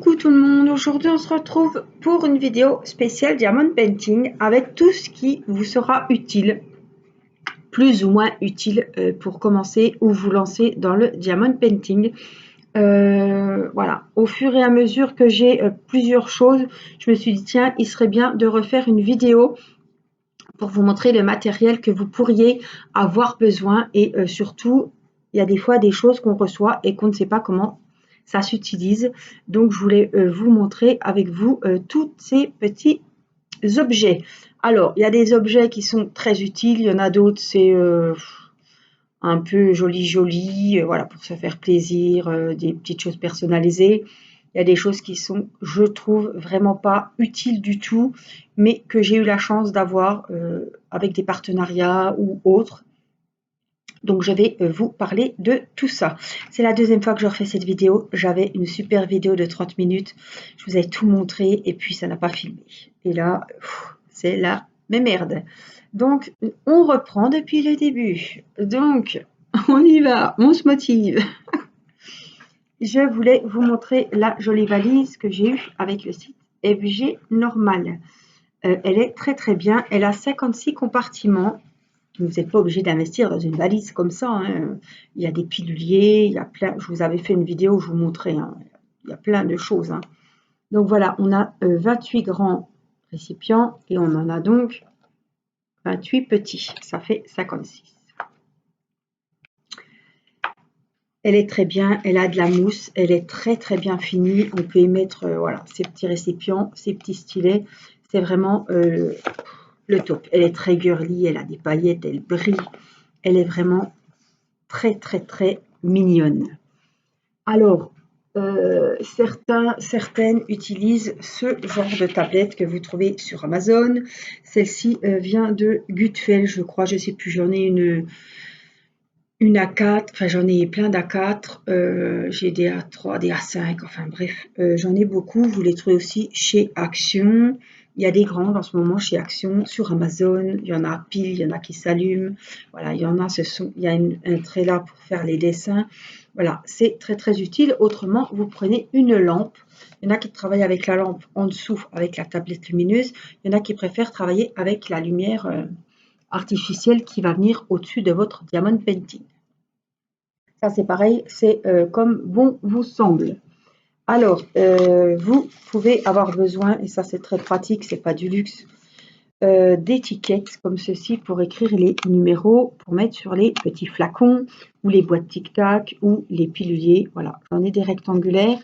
Coucou tout le monde, aujourd'hui on se retrouve pour une vidéo spéciale Diamond Painting avec tout ce qui vous sera utile, plus ou moins utile pour commencer ou vous lancer dans le Diamond Painting. Voilà, au fur et à mesure que j'ai plusieurs choses, je me suis dit tiens, il serait bien de refaire une vidéo pour vous montrer le matériel que vous pourriez avoir besoin et surtout, il y a des fois des choses qu'on reçoit et qu'on ne sait pas comment ça s'utilise. Donc, je voulais vous montrer avec vous tous ces petits objets. Alors, il y a des objets qui sont très utiles, il y en a d'autres, c'est un peu joli, voilà, pour se faire plaisir, des petites choses personnalisées. Il y a des choses qui sont, je trouve, vraiment pas utiles du tout, mais que j'ai eu la chance d'avoir avec des partenariats ou autres. Donc, je vais vous parler de tout ça. C'est la deuxième fois que je refais cette vidéo. J'avais une super vidéo de 30 minutes. Je vous avais tout montré et puis ça n'a pas filmé. Et là, c'est la même merde. Donc, on reprend depuis le début. Donc, on y va, on se motive. Je voulais vous montrer la jolie valise que j'ai eue avec le site FG Normal. Elle est très très bien. Elle a 56 compartiments. Vous n'êtes pas obligé d'investir dans une valise comme ça, hein. Il y a des piluliers, il y a plein. Je vous avais fait une vidéo où je vous montrais, hein. Il y a plein de choses, hein. Donc voilà, on a 28 grands récipients et on en a donc 28 petits. Ça fait 56. Elle est très bien, elle a de la mousse, elle est très très bien finie. On peut y mettre voilà, ces petits récipients, ces petits stylets. C'est vraiment le top. Elle est très girly, elle a des paillettes, elle brille. Elle est vraiment très très très mignonne. Alors, certaines utilisent ce genre de tablette que vous trouvez sur Amazon. Celle-ci vient de Gutfeld, je crois, je ne sais plus, j'en ai une A4, enfin j'en ai plein d'A4, j'ai des A3, des A5, enfin bref, j'en ai beaucoup. Vous les trouvez aussi chez Action. Il y a des grandes en ce moment chez Action, sur Amazon. Il y en a à pile, il y en a qui s'allument. Voilà, il y en a, il y a un trait là pour faire les dessins. Voilà, c'est très très utile. Autrement, vous prenez une lampe. Il y en a qui travaillent avec la lampe en dessous, avec la tablette lumineuse. Il y en a qui préfèrent travailler avec la lumière artificielle qui va venir au-dessus de votre Diamond Painting. Ça, c'est pareil, c'est comme bon vous semble. Alors, vous pouvez avoir besoin, et ça c'est très pratique, c'est pas du luxe, d'étiquettes comme ceci pour écrire les numéros, pour mettre sur les petits flacons, ou les boîtes tic-tac, ou les piluliers. Voilà, j'en ai des rectangulaires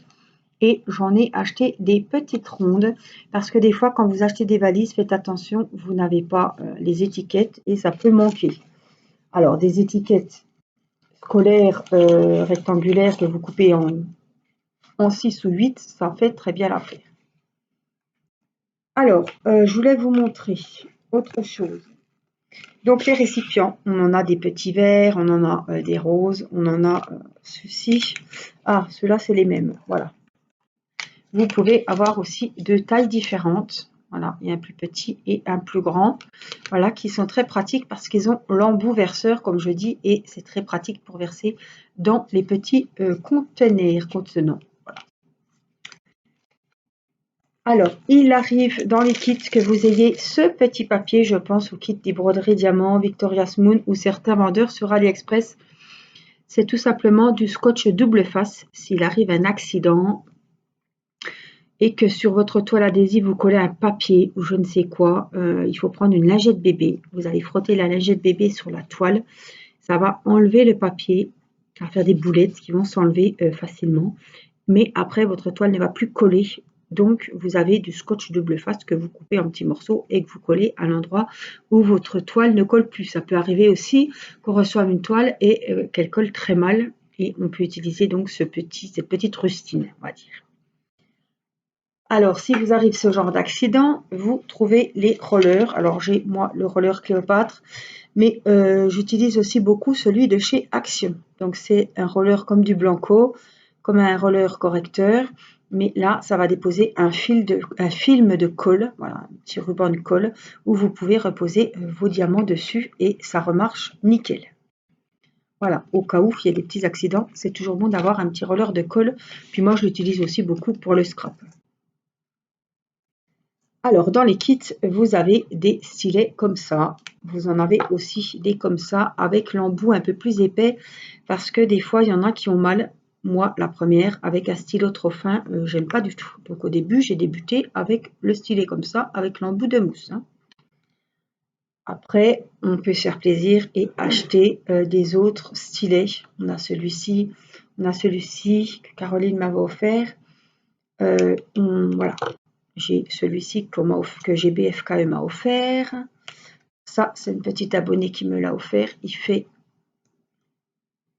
et j'en ai acheté des petites rondes, parce que des fois, quand vous achetez des valises, faites attention, vous n'avez pas les étiquettes et ça peut manquer. Alors, des étiquettes scolaires rectangulaires que vous coupez en 6 ou 8, ça fait très bien l'affaire. Alors, je voulais vous montrer autre chose. Donc, les récipients, on en a des petits verts, on en a des roses, on en a ceux-ci. Ah, ceux-là, c'est les mêmes, voilà. Vous pouvez avoir aussi deux tailles différentes. Voilà, il y a un plus petit et un plus grand. Voilà, qui sont très pratiques parce qu'ils ont l'embout verseur, comme je dis, et c'est très pratique pour verser dans les petits contenants. Voilà. Alors, il arrive dans les kits que vous ayez ce petit papier, je pense au kit des broderies diamants, Victoria's Moon ou certains vendeurs sur AliExpress. C'est tout simplement du scotch double face. S'il arrive un accident et que sur votre toile adhésive, vous collez un papier ou je ne sais quoi, il faut prendre une lingette bébé. Vous allez frotter la lingette bébé sur la toile. Ça va enlever le papier, ça va faire des boulettes qui vont s'enlever facilement. Mais après, votre toile ne va plus coller. Donc, vous avez du scotch double face que vous coupez en petits morceaux et que vous collez à l'endroit où votre toile ne colle plus. Ça peut arriver aussi qu'on reçoive une toile et qu'elle colle très mal. Et on peut utiliser donc cette petite rustine, on va dire. Alors, si vous arrive ce genre d'accident, vous trouvez les rollers. Alors, j'ai moi le roller Cléopâtre, mais j'utilise aussi beaucoup celui de chez Action. Donc, c'est un roller comme du Blanco, comme un roller correcteur. Mais là, ça va déposer un film de colle, voilà, un petit ruban de colle, où vous pouvez reposer vos diamants dessus et ça remarche nickel. Voilà, au cas où il y a des petits accidents, c'est toujours bon d'avoir un petit roller de colle. Puis moi, je l'utilise aussi beaucoup pour le scrap. Alors, dans les kits, vous avez des stylets comme ça. Vous en avez aussi des comme ça, avec l'embout un peu plus épais, parce que des fois, il y en a qui ont mal. Moi, la première, avec un stylo trop fin, j'aime pas du tout. Donc au début, j'ai débuté avec le stylet comme ça, avec l'embout de mousse, hein. Après, on peut se faire plaisir et acheter des autres stylets. On a celui-ci que Caroline m'avait offert. Voilà, j'ai celui-ci que GBFKE m'a offert. Ça, c'est une petite abonnée qui me l'a offert. Il fait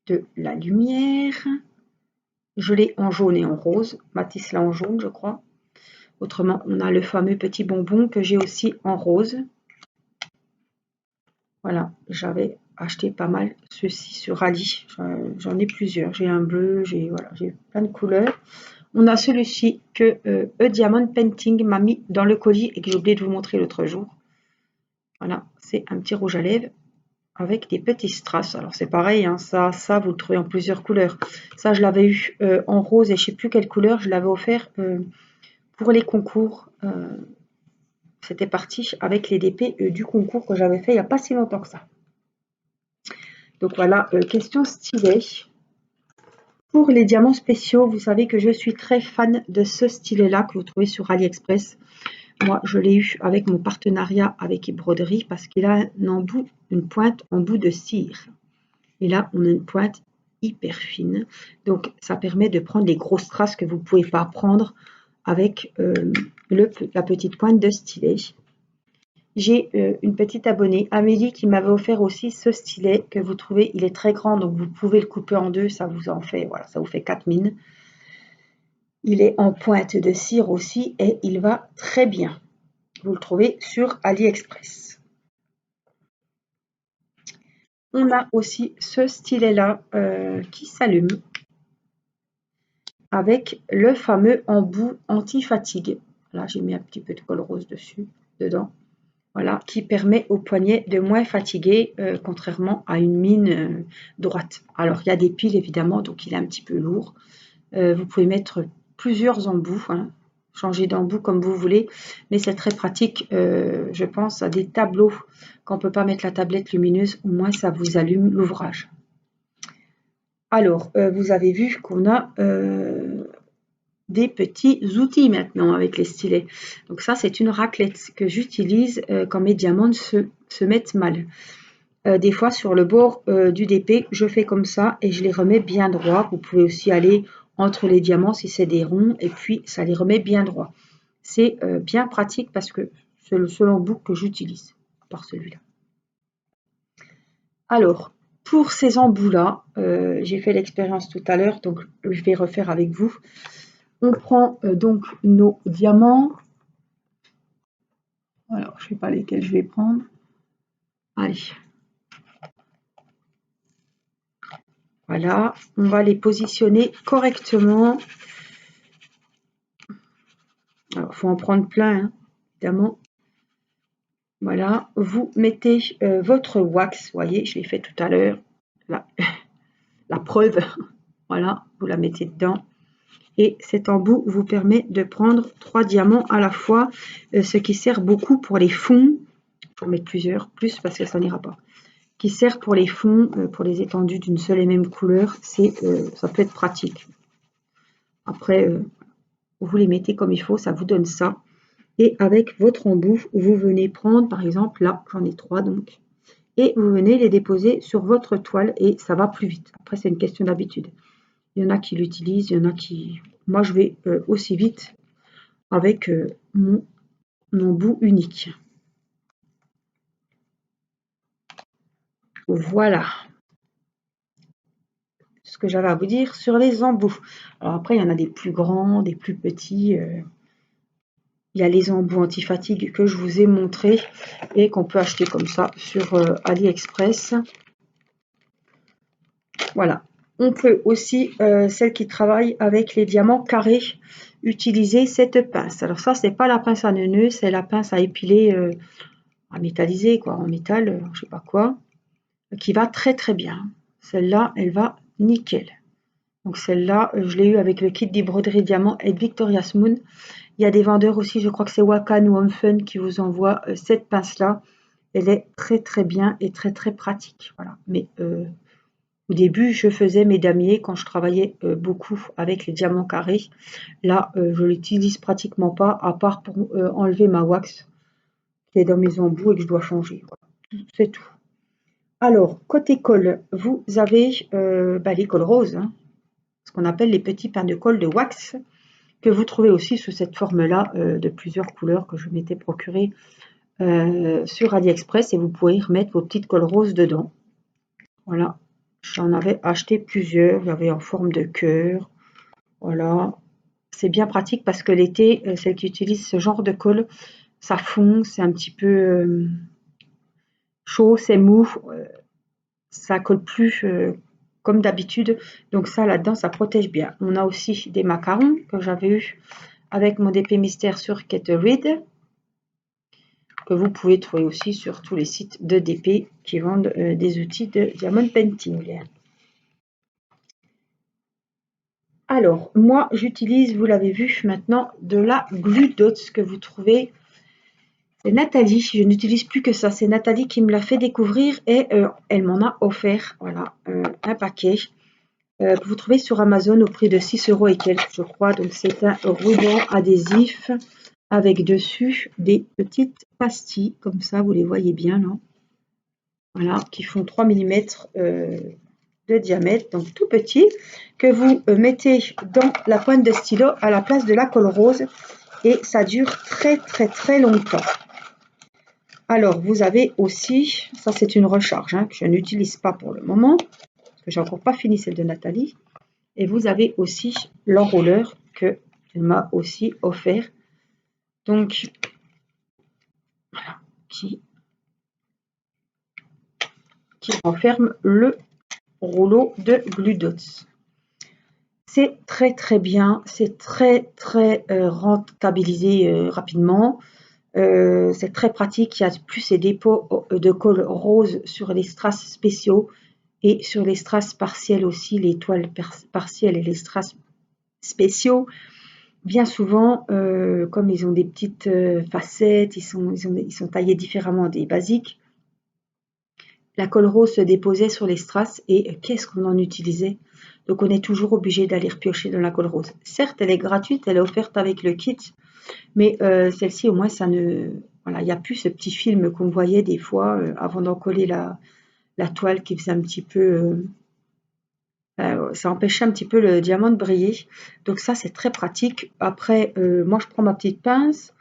de la lumière. Je l'ai en jaune et en rose. Mathis l'a en jaune, je crois. Autrement, on a le fameux petit bonbon que j'ai aussi en rose. Voilà, j'avais acheté pas mal ceux-ci sur Ali. J'en ai plusieurs. J'ai un bleu, j'ai plein de couleurs. On a celui-ci que Diamond Painting m'a mis dans le colis et que j'ai oublié de vous montrer l'autre jour. Voilà, c'est un petit rouge à lèvres avec des petits strass. Alors c'est pareil, hein, ça vous le trouvez en plusieurs couleurs. Ça, je l'avais eu en rose et je ne sais plus quelle couleur. Je l'avais offert pour les concours. C'était parti avec les DP du concours que j'avais fait il n'y a pas si longtemps que ça. Donc voilà, question stylet. Pour les diamants spéciaux, vous savez que je suis très fan de ce stylet-là que vous trouvez sur AliExpress. Moi, je l'ai eu avec mon partenariat avec eBroderie parce qu'il a une pointe en bout de cire. Et là, on a une pointe hyper fine. Donc, ça permet de prendre les grosses traces que vous ne pouvez pas prendre avec la petite pointe de stylet. J'ai une petite abonnée, Amélie, qui m'avait offert aussi ce stylet que vous trouvez, il est très grand, donc vous pouvez le couper en deux, ça vous en fait, voilà, ça vous fait 4 mines. Il est en pointe de cire aussi et il va très bien. Vous le trouvez sur AliExpress. On a aussi ce stylet-là qui s'allume avec le fameux embout anti-fatigue. Là, j'ai mis un petit peu de colle rose dedans. Voilà, qui permet au poignet de moins fatiguer, contrairement à une mine droite. Alors, il y a des piles, évidemment, donc il est un petit peu lourd. Vous pouvez mettre plusieurs embouts, hein, changer d'embout comme vous voulez, mais c'est très pratique, je pense, à des tableaux. Quand on ne peut pas mettre la tablette lumineuse, au moins ça vous allume l'ouvrage. Alors, vous avez vu qu'on a des petits outils maintenant avec les stylets. Donc ça, c'est une raclette que j'utilise quand mes diamants se mettent mal. Des fois, sur le bord du DP, je fais comme ça et je les remets bien droits. Vous pouvez aussi aller entre les diamants si c'est des ronds et puis ça les remet bien droits. C'est bien pratique parce que c'est le seul embout que j'utilise, par celui-là. Alors, pour ces embouts-là, j'ai fait l'expérience tout à l'heure, donc je vais refaire avec vous. On prend donc nos diamants. Alors, je ne sais pas lesquels je vais prendre. Allez. Voilà, on va les positionner correctement. Alors, il faut en prendre plein, hein, évidemment. Voilà, vous mettez votre wax, vous voyez, je l'ai fait tout à l'heure, la preuve. Voilà, vous la mettez dedans. Et cet embout vous permet de prendre 3 diamants à la fois, ce qui sert beaucoup pour les fonds. Il faut en mettre plus parce que ça n'ira pas. Qui sert pour les fonds, pour les étendues d'une seule et même couleur, ça peut être pratique. Après, vous les mettez comme il faut, ça vous donne ça. Et avec votre embout, vous venez prendre, par exemple, là, j'en ai 3 donc, et vous venez les déposer sur votre toile et ça va plus vite. Après, c'est une question d'habitude. Il y en a qui l'utilisent, il y en a qui... Moi, je vais aussi vite avec mon embout unique. Voilà ce que j'avais à vous dire sur les embouts. Alors après, il y en a des plus grands, des plus petits. Il y a les embouts anti-fatigue que je vous ai montré et qu'on peut acheter comme ça sur AliExpress. Voilà. On peut aussi, celles qui travaillent avec les diamants carrés, utiliser cette pince. Alors ça, c'est pas la pince à neuneux, c'est la pince à épiler, à métalliser, quoi, en métal, je sais pas quoi, qui va très très bien. celle-là, elle va nickel. Donc celle-là, je l'ai eu avec le kit des broderies diamant et Victoria's Moon. Il y a des vendeurs aussi, je crois que c'est Wakan ou Home Fun qui vous envoie cette pince-là. Elle est très très bien et très très pratique. Voilà. Mais au début, je faisais mes damiers quand je travaillais beaucoup avec les diamants carrés. Là, je l'utilise pratiquement pas, à part pour enlever ma wax qui est dans mes embouts et que je dois changer. Voilà. C'est tout. Alors, côté colle, vous avez les colles roses, hein, ce qu'on appelle les petits pains de colle de wax, que vous trouvez aussi sous cette forme-là de plusieurs couleurs que je m'étais procuré sur AliExpress, et vous pouvez y remettre vos petites colles roses dedans. Voilà, j'en avais acheté plusieurs, il y avait en forme de cœur. Voilà, c'est bien pratique parce que l'été, celles qui utilisent ce genre de colle, ça fond, c'est un petit peu chaud, c'est mou, ça colle plus comme d'habitude. Donc ça, là-dedans, ça protège bien. On a aussi des macarons que j'avais eu avec mon DP Mystère sur Kettlerid, que vous pouvez trouver aussi sur tous les sites de DP qui vendent des outils de diamond painting. Alors, moi, j'utilise, vous l'avez vu maintenant, de la Glue Dots que vous trouvez. C'est Nathalie, je n'utilise plus que ça. C'est Nathalie qui me l'a fait découvrir et elle m'en a offert, voilà, un paquet que vous trouvez sur Amazon au prix de 6 € et quelques, je crois. Donc, c'est un ruban adhésif avec dessus des petites pastilles, comme ça, vous les voyez bien, là. Voilà, qui font 3 mm de diamètre, donc tout petit, que vous mettez dans la pointe de stylo à la place de la colle rose, et ça dure très très très longtemps. Alors, vous avez aussi, ça c'est une recharge que je n'utilise pas pour le moment, parce que j'ai encore pas fini celle de Nathalie, et vous avez aussi l'enrouleur que elle m'a aussi offert, donc voilà, qui renferme le rouleau de Glue Dots. C'est très très bien, c'est très très rentabilisé rapidement. C'est très pratique, il y a plus ces dépôts de colle rose sur les strass spéciaux et sur les strass partiels aussi, les toiles partielles et les strass spéciaux. Bien souvent, comme ils ont des petites facettes, ils sont taillés différemment des basiques, la colle rose se déposait sur les strass et qu'est-ce qu'on en utilisait? Donc on est toujours obligé d'aller repiocher dans la colle rose. Certes, elle est gratuite, elle est offerte avec le kit, mais celle-ci au moins ça ne... Voilà, il n'y a plus ce petit film qu'on voyait des fois avant d'en coller la toile qui faisait un petit peu... ça empêchait un petit peu le diamant de briller. Donc ça c'est très pratique. Après, moi je prends ma petite pince.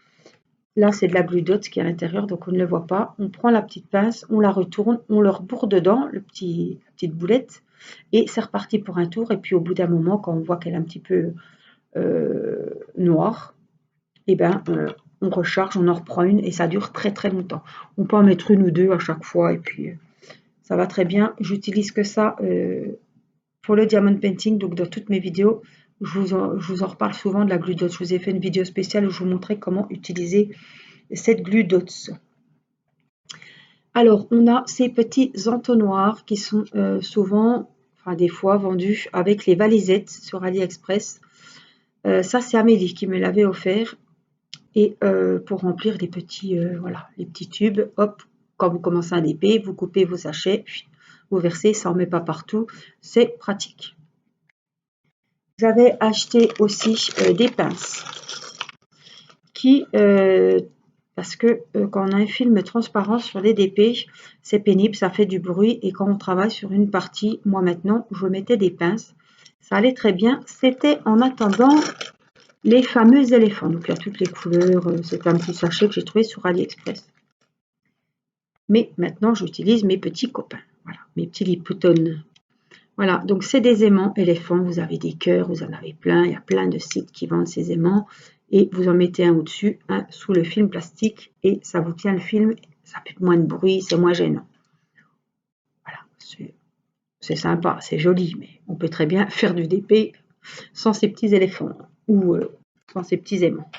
Là, c'est de la Glue Dots qui est à l'intérieur, donc on ne le voit pas. On prend la petite pince, on la retourne, on le rebourre dedans, la petite boulette, et c'est reparti pour un tour. Et puis au bout d'un moment, quand on voit qu'elle est un petit peu noire, et ben, on recharge, on en reprend une, et ça dure très très longtemps. On peut en mettre une ou deux à chaque fois, et puis ça va très bien. J'utilise que ça pour le diamond painting, donc dans toutes mes vidéos, je vous en reparle souvent de la Glue Dots. Je vous ai fait une vidéo spéciale où je vous montrais comment utiliser cette Glue Dots. Alors, on a ces petits entonnoirs qui sont souvent, enfin des fois, vendus avec les valisettes sur AliExpress. Ça, c'est Amélie qui me l'avait offert. Et pour remplir les petits, voilà, les petits tubes, hop, quand vous commencez un DP, vous coupez vos sachets, vous versez, ça en met pas partout, c'est pratique. J'avais acheté aussi des pinces qui, parce que quand on a un film transparent sur les DP, c'est pénible, ça fait du bruit, et quand on travaille sur une partie, moi maintenant, je mettais des pinces, ça allait très bien. C'était en attendant les fameux éléphants, donc il y a toutes les couleurs, c'est un petit sachet que j'ai trouvé sur AliExpress. Mais maintenant, j'utilise mes petits copains, voilà, mes petits lipotones. Voilà, donc c'est des aimants éléphants, vous avez des cœurs, vous en avez plein, il y a plein de sites qui vendent ces aimants, et vous en mettez un au-dessus, un sous le film plastique, et ça vous tient le film, ça fait moins de bruit, c'est moins gênant. Voilà, c'est sympa, c'est joli, mais on peut très bien faire du DP sans ces petits éléphants, ou sans ces petits aimants.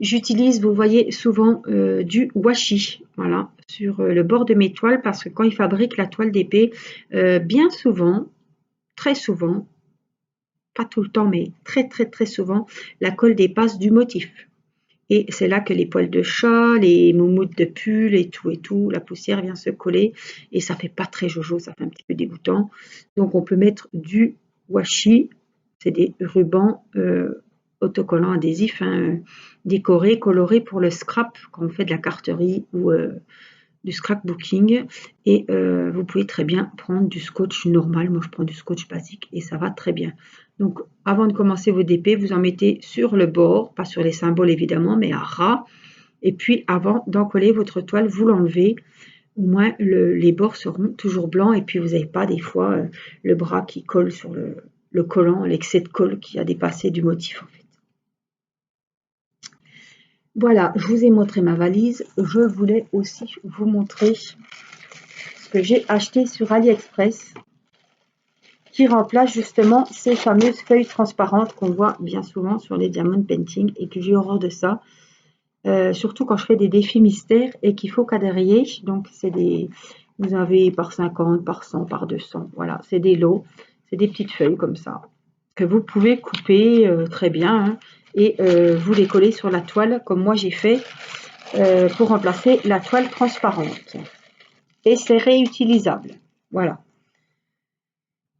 j'utilise, vous voyez, souvent du washi, voilà, sur le bord de mes toiles, parce que quand ils fabriquent la toile d'épée, bien souvent, très souvent, pas tout le temps, mais très souvent, la colle dépasse du motif. Et c'est là que les poils de chat, les moumoutes de pull et tout, la poussière vient se coller et ça fait pas très jojo, ça fait un petit peu dégoûtant. Donc on peut mettre du washi, c'est des rubans autocollants adhésifs, hein, décorés, colorés pour le scrap quand on fait de la carterie ou du scrapbooking. Et vous pouvez très bien prendre du scotch normal, moi je prends du scotch basique et ça va très bien. Donc avant de commencer vos DP, vous en mettez sur le bord, pas sur les symboles évidemment, mais à ras. Et puis avant d'encoller votre toile, vous l'enlevez. Au moins les bords seront toujours blancs et puis vous n'avez pas des fois le bras qui colle sur le collant, l'excès de colle qui a dépassé du motif en fait. Voilà, je vous ai montré ma valise. Je voulais aussi vous montrer ce que j'ai acheté sur AliExpress qui remplace justement ces fameuses feuilles transparentes qu'on voit bien souvent sur les diamond painting et que j'ai horreur de ça. Surtout quand je fais des défis mystères et qu'il faut quadriller. Donc c'est des, vous avez par 50, par 100, par 200. Voilà, c'est des lots, c'est des petites feuilles comme ça que vous pouvez couper très bien hein, et vous les coller sur la toile comme moi j'ai fait pour remplacer la toile transparente. Et c'est réutilisable. Voilà.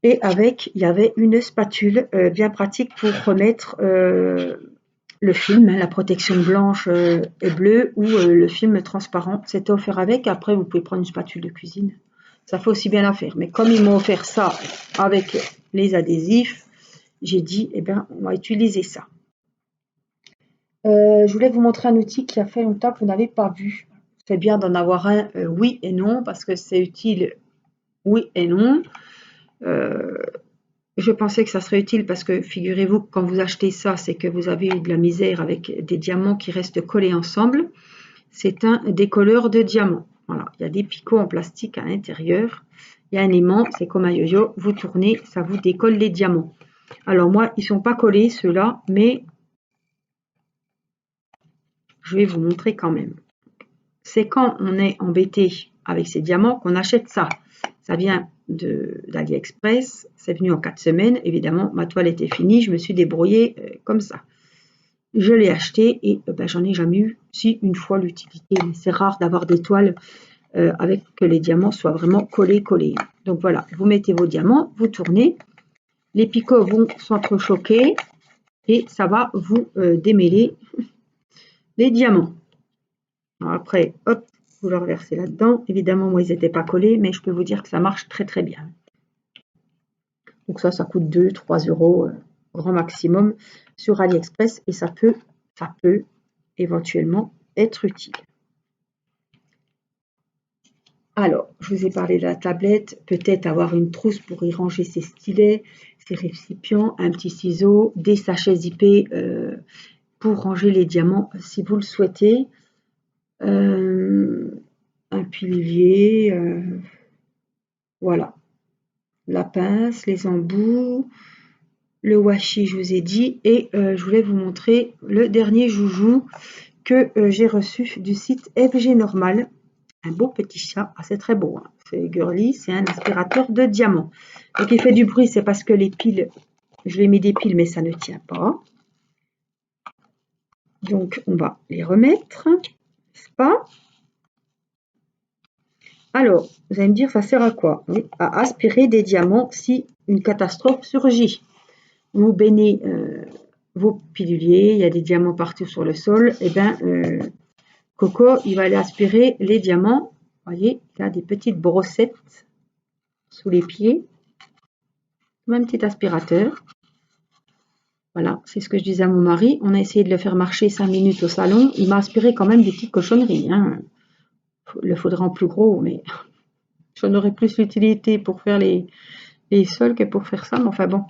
Et avec, il y avait une spatule bien pratique pour remettre le film, hein, la protection blanche et bleue ou le film transparent. C'était offert avec. Après, vous pouvez prendre une spatule de cuisine. Ça fait aussi bien l'affaire. Mais comme ils m'ont offert ça avec les adhésifs, j'ai dit, eh bien, on va utiliser ça. Je voulais vous montrer un outil qui a fait longtemps que vous n'avez pas vu. C'est bien d'en avoir un, oui et non, parce que c'est utile, oui et non. Je pensais que ça serait utile parce que figurez-vous que quand vous achetez ça, c'est que vous avez eu de la misère avec des diamants qui restent collés ensemble. C'est un décolleur de diamants. Voilà, il y a des picots en plastique à l'intérieur. Il y a un aimant, c'est comme un yo-yo. Vous tournez, ça vous décolle les diamants. Alors moi, ils ne sont pas collés ceux-là, mais je vais vous montrer quand même. C'est quand on est embêté avec ces diamants qu'on achète ça. Ça vient d'AliExpress, c'est venu en 4 semaines. Évidemment, ma toile était finie, je me suis débrouillée comme ça. Je l'ai acheté et ben, j'en ai jamais eu, si une fois l'utilité. Mais c'est rare d'avoir des toiles avec que les diamants soient vraiment collés. Donc voilà, vous mettez vos diamants, vous tournez, les picots vont s'entrechoquer et ça va vous démêler les diamants. Alors après, hop, vous le reversez là-dedans. Évidemment, moi, ils n'étaient pas collés, mais je peux vous dire que ça marche très bien. Donc ça coûte 2-3 euros grand maximum sur AliExpress et ça peut éventuellement être utile. Alors, je vous ai parlé de la tablette, peut-être avoir une trousse pour y ranger ses stylets, ses récipients, un petit ciseau, des sachets zippés pour ranger les diamants si vous le souhaitez. Un pilier, voilà, la pince, les embouts, le washi je vous ai dit et je voulais vous montrer le dernier joujou que j'ai reçu du site FG Normal, un beau petit chat, c'est très beau, hein. C'est girly, c'est un aspirateur de diamants. Donc il fait du bruit, c'est parce que les piles, je lui ai mis des piles mais ça ne tient pas. Donc on va les remettre, n'est-ce pas? Alors, vous allez me dire, ça sert à quoi? Oui, à aspirer des diamants si une catastrophe surgit. Vous baignez vos piluliers, il y a des diamants partout sur le sol, et bien Coco, il va aller aspirer les diamants. Vous voyez, il a des petites brossettes sous les pieds, comme un petit aspirateur. Voilà, c'est ce que je disais à mon mari. On a essayé de le faire marcher 5 minutes au salon. Il m'a aspiré quand même des petites cochonneries, hein. Il le faudrait en plus gros, mais j'en aurais plus l'utilité pour faire les sols que pour faire ça. Mais enfin bon,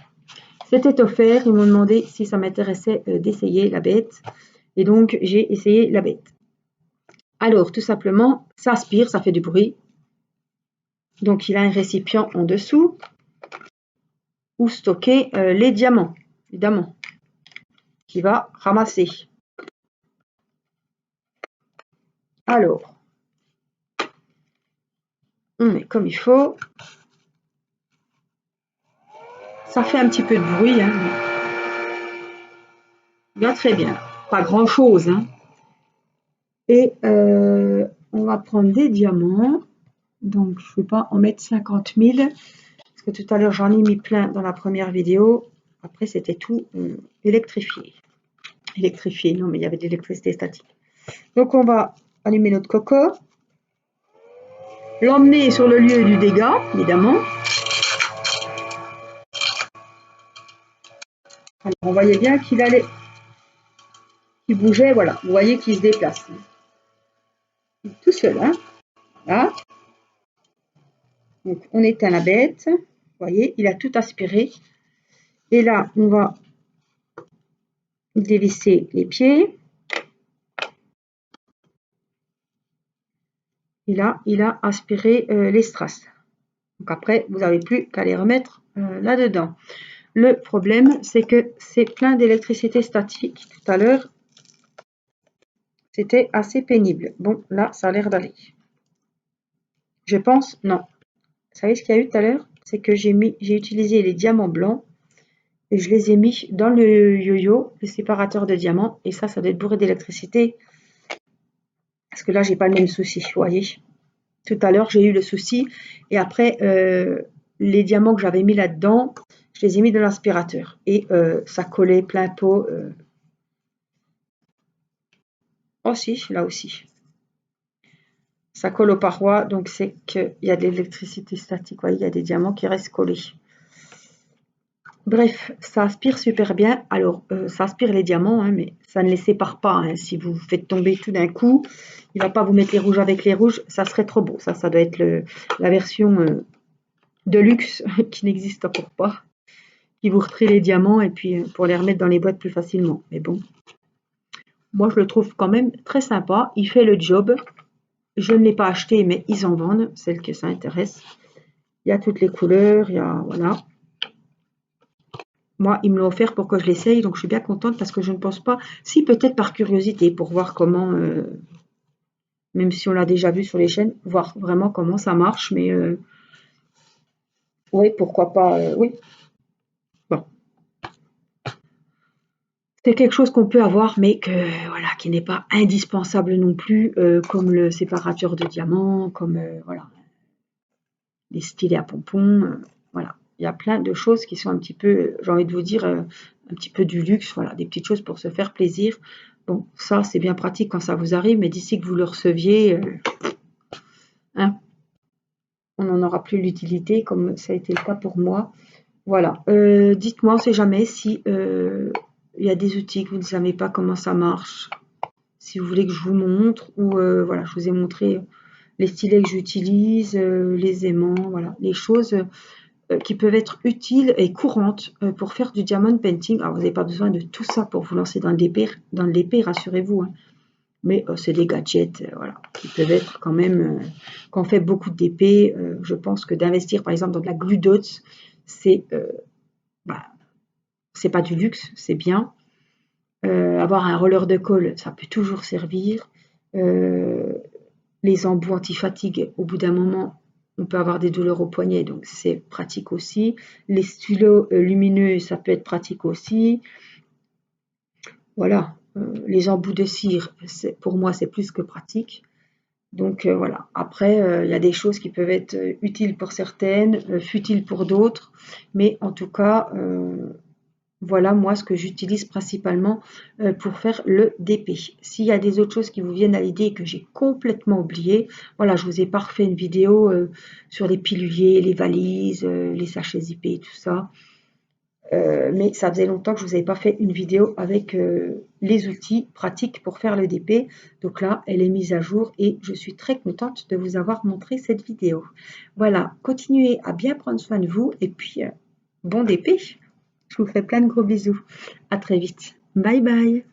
c'était offert. Ils m'ont demandé si ça m'intéressait d'essayer la bête. Et donc, j'ai essayé la bête. Alors, tout simplement, ça aspire, ça fait du bruit. Donc, il a un récipient en dessous où stocker les diamants, évidemment, qui va ramasser. Alors, on met comme il faut. Ça fait un petit peu de bruit, hein. Bien, très bien. Pas grand-chose, hein. Et on va prendre des diamants. Donc, je ne vais pas en mettre 50 000. Parce que tout à l'heure, j'en ai mis plein dans la première vidéo. Après, c'était tout électrifié. Électrifié, non, mais il y avait de l'électricité statique. Donc, on va allumer notre coco. L'emmener sur le lieu du dégât, évidemment. Alors, on voyait bien qu'il allait, qu'il bougeait, voilà. Vous voyez qu'il se déplace. Tout seul, hein. Voilà. Donc, on éteint la bête. Vous voyez, il a tout aspiré. Et là, on va dévisser les pieds. Et là, il a aspiré les strass. Donc après, vous n'avez plus qu'à les remettre là-dedans. Le problème, c'est que c'est plein d'électricité statique. Tout à l'heure, c'était assez pénible. Bon, là, ça a l'air d'aller. Je pense, non. Vous savez ce qu'il y a eu tout à l'heure? C'est que j'ai utilisé les diamants blancs et je les ai mis dans le yo-yo, le séparateur de diamants. Et ça doit être bourré d'électricité. Parce que là, j'ai pas le même souci, vous voyez. Tout à l'heure, j'ai eu le souci. Et après, les diamants que j'avais mis là-dedans, je les ai mis dans l'aspirateur. Et ça collait plein pot. Oh si, là aussi. Ça colle aux parois, donc c'est qu'il y a de l'électricité statique. Vous voyez, il y a des diamants qui restent collés. Bref, ça aspire super bien. Alors, ça aspire les diamants, hein, mais ça ne les sépare pas. Hein. Si vous faites tomber tout d'un coup, il ne va pas vous mettre les rouges avec les rouges. Ça serait trop beau. Ça doit être la version de luxe qui n'existe encore pas. Qui vous retrie les diamants et puis pour les remettre dans les boîtes plus facilement. Mais bon, moi je le trouve quand même très sympa. Il fait le job. Je ne l'ai pas acheté, mais ils en vendent, celles que ça intéresse. Il y a toutes les couleurs, il y a, voilà. Moi, ils me l'ont offert pour que je l'essaye, donc je suis bien contente parce que je ne pense pas, si peut-être par curiosité, pour voir comment, même si on l'a déjà vu sur les chaînes, voir vraiment comment ça marche, mais oui, pourquoi pas, oui. Bon. C'est quelque chose qu'on peut avoir, mais que, voilà, qui n'est pas indispensable non plus, comme le séparateur de diamants, comme, voilà, les stylets à pompons, voilà. Il y a plein de choses qui sont un petit peu, j'ai envie de vous dire, un petit peu du luxe, voilà, des petites choses pour se faire plaisir. Bon, ça, c'est bien pratique quand ça vous arrive, mais d'ici que vous le receviez, hein, on n'en aura plus l'utilité, comme ça a été le cas pour moi. Voilà. Dites-moi, on ne sait jamais si il y a des outils que vous ne savez pas comment ça marche. Si vous voulez que je vous montre, ou voilà, je vous ai montré les stylets que j'utilise, les aimants, voilà, les choses qui peuvent être utiles et courantes pour faire du diamond painting. Alors, vous n'avez pas besoin de tout ça pour vous lancer dans l'épée, rassurez-vous. Hein. Mais c'est des gadgets, voilà, qui peuvent être quand même, quand on fait beaucoup d'épées, je pense que d'investir par exemple dans de la glue dots, c'est pas du luxe, c'est bien. Avoir un roller de colle, ça peut toujours servir. Les embouts anti-fatigue, au bout d'un moment, on peut avoir des douleurs au poignet, donc c'est pratique aussi. Les stylos lumineux, ça peut être pratique aussi. Voilà, les embouts de cire, pour moi, c'est plus que pratique. Donc voilà, après, il y a des choses qui peuvent être utiles pour certaines, futiles pour d'autres, mais en tout cas, voilà moi ce que j'utilise principalement pour faire le DP. S'il y a des autres choses qui vous viennent à l'idée et que j'ai complètement oublié, voilà, je vous ai pas refait une vidéo sur les piluliers, les valises, les sachets zippés, tout ça. Mais ça faisait longtemps que je vous avais pas fait une vidéo avec les outils pratiques pour faire le DP. Donc là, elle est mise à jour et je suis très contente de vous avoir montré cette vidéo. Voilà, continuez à bien prendre soin de vous et puis bon DP. Je vous fais plein de gros bisous. À très vite. Bye bye.